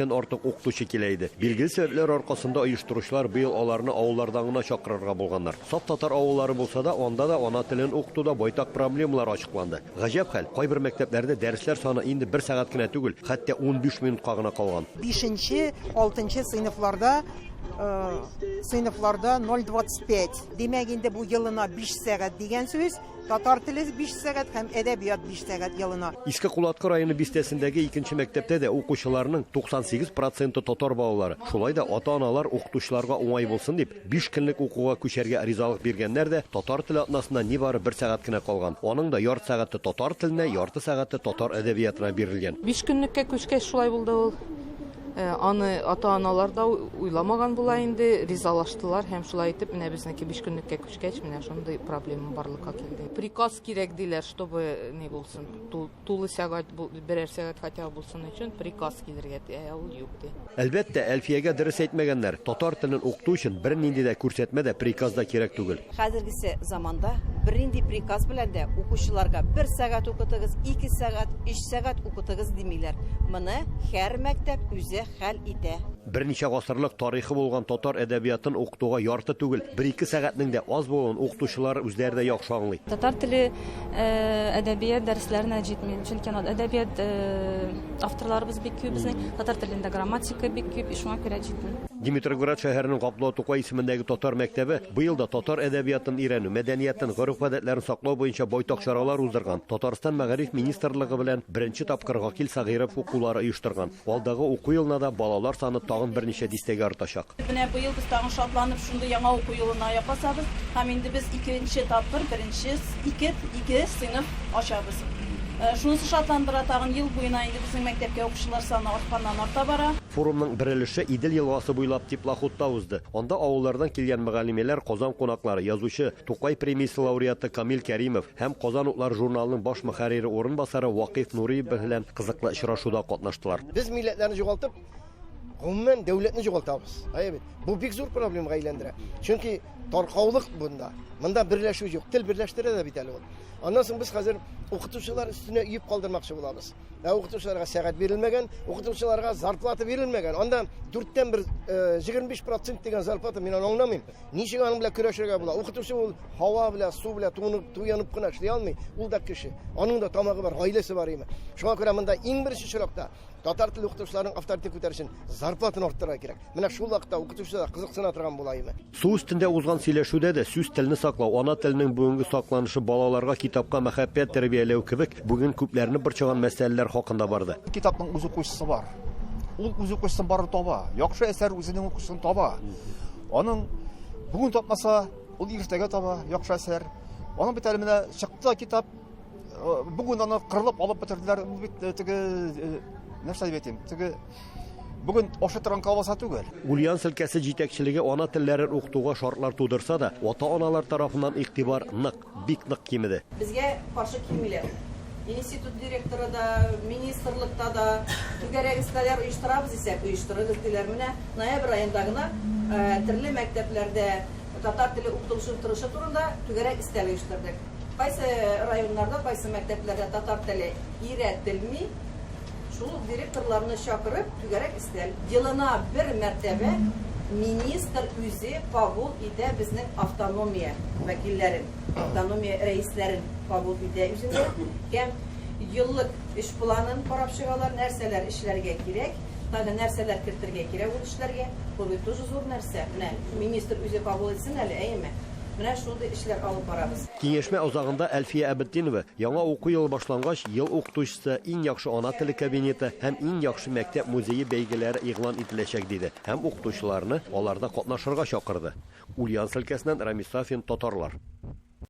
200'ten артык укытучы килә иде. Билгеле сәбәпләр аркасында оештыручылар быел аларны авыллардан гына чакырырга булганнар. Сап татар авыллары булса да, анда да ана телен укытуда байтак проблемалар ачыкланды. Гаҗәп хәл, кайбер мәктәпләрдә дәресләр саны инде 1 сәгать кенә түгел, хәтта 15 минутка гына калган. 5-6 сыйныфларда 0,25. Демәк инде бу елына 5 сәгать дигән сүз. Татар теле 5 сәгать һәм әдәбият 5 сәгать елына. Иске Кулатка районы бистәсендәге 2нче мәктәптә дә укучыларның 98% татар балалары. Шулай да ата-аналар укытучыларга уңай булсын дип 5 көнлек укуга күчәргә ризалык биргәннәр дә татар теле атнасына нибары 1 сәгать кенә калган. Аның да ярты сәгате татар теленә, ярты сәгате татар әдәбиятына бирелгән. 5 көнлеккә күчкәч шулай булды ул. Аны ата-аналар да уйламаган була инде, ризалаштылар һәм шулай итеп, менә безнеке 5 көнлеккә күчкәч, менә шундый проблема барлыкка килде. Приказ кирәк диләр, чтобы не булсын. Тулы сәгать, 1 сәгать хотя бы булсын өчен приказ килергә, ул юк ди. Әлбәттә, Әлфиягә дөрес әйтмәгәннәр. Татар телен укыту өчен бернинди дә күрсәтмә дә, приказ да кирәк түгел. Хәзергесе заманда бернинди приказ белән дә укучыларга 1 сәгать укытыгыз, 2 сәгать, 3 сәгать укытыгыз димиләр. Моны һәр мәктәп үзе хәл итә. Берничә гасырлык тарихы булган татар әдәбиятын укытуга ярты түгел, 1-2 сәгатьнең дә аз булуын укытучылар үзләре дә яхшы аңлый. Татар теле әдәбият дәресләренә җитми. Чөнки әдәбият авторларыбыз бик күп, безнең татар телендә грамматика бик күп, шуңа күрә җитми. Димитроград шәһәренең Габдулла Тукай исемендәге татар мәктәбе быел да татар әдәбиятын өйрәнү, мәдәниятен, гореф-гадәтләрен саклау буенча байтак чаралар уздырган. Татарстан Мәгариф министрлыгы белән беренче тапкыр Гакил Сагыйров укулары оештырган. Алдагы уку елына да балалар саны тагын берничә дистәгә артачак. Менә быел без тагын шатланып шундый яңа уку елына япасабыз, һәм инде без 2нче тапкыр 2 сыйныф ачабыз. Шунысы шатландыра, тагын ел буена инде безнең мәктәпкә укучылар саны арта бара. Форумның берелеше Идел елгасы буйлап Теплоходта узды. Анда авыллардан килгән мөгаллимәләр, Казан кунаклары, язучы, Тукай премиясе лауреаты Камил Кәримов һәм Казан утлар журналының баш мөхәррире орынбасары Вакиф Нуриев белән кызыклы очрашуда катнаштылар. Без милләтләрне югалтып, гомумән дәүләтне югалтабыз. Бу бик зур проблемага әйләндерә. Чөнки таркаулык бунда. Монда берләшү юк. Тел берләштерә дә бит әле ул. Аннан соң без хәзер укытучылар өстенә үеп калдырмакчы булабыз. Укытучыларга сәгать бирелмәгән, укытучыларга зарплата бирелмәгән. Анда 4тән 25% дигән зарплата мин аңламыйм. Ничек аның белән көрәшергә була? Укытучы ул һава белән, су белән туянып кына эшли алмый. Ул да кеше. Аның да тамагы бар, гаиләсе бар име. Шуңа күрә монда иң беренче чиракта татар теле укытучыларның авторитет күтәрү өчен зарплатаны арттырырга кирәк. Менә шул вакытта укытучылар кызыксына торган була име. Су өстендә узган сөйләшүдә дә сүз телне саклау, ана теленең бүгенге сакланышы, балаларга китапка мәхәббәт тәрбияләү кебек бүген күпләрне борчыган мәсьәләләр хакында барды. Китапның үзе укучысы бар. Ул үзе укучысын бары таба. Яхшы әсәр үзенең укучысын таба. Аның бүген тапмаса, ул иртәгә таба яхшы әсәр. Аның бит әле чыкты китап. Бүген аны кырылып алып бетерделәр. Ул бит теге нәрсә дип әйтим? Теге бүген аша торган калбаса түгел. Ульян өлкәсе җитәкчелеге ана телләрен укытуга шартлар тудырса да, ата-аналар тарафыннан игътибар бик нык кимеде. Безгә каршы килмиләр. Институт директоры да, министрлыкта да түгәрәк истәләр оештырабыз дисәк, оештырыгыз диләр. Менә ноябрь аенда гына төрле мәктәпләрдә татар теле укытылышы торышы турында түгәрәк истәл оештырдык. Кайсы районнарда, кайсы мәктәпләрдә татар теле өйрәтелми, шул директорларны чакырып түгәрәк истәл. Елына 1 мәртәбә министр үзе кабул итә безнең автономия вәкилләрен, автономия рәисләрен кабул итә үзенә. Һәм еллык эш планын карап чыгалар, нәрсәләр эшләргә кирәк, тагы нәрсәләр кертергә кирәк ул эшләргә. Бу бит тоже зур нәрсә. Менә министр үзе кабул итсен әле, әйеме? Менә шундый эшләр алып барабыз. Киңәшмә азагында Әлфия Әбетдинова яңа уку елы башлангач ел укытучысы, иң яхшы ана теле кабинеты һәм иң яхшы мәктәп музее бәйгеләре игълан ителәчәк диде һәм укытучыларны аларда катнашырга чакырды. Ульян өлкәсеннән Рамис Сафин, татарлар.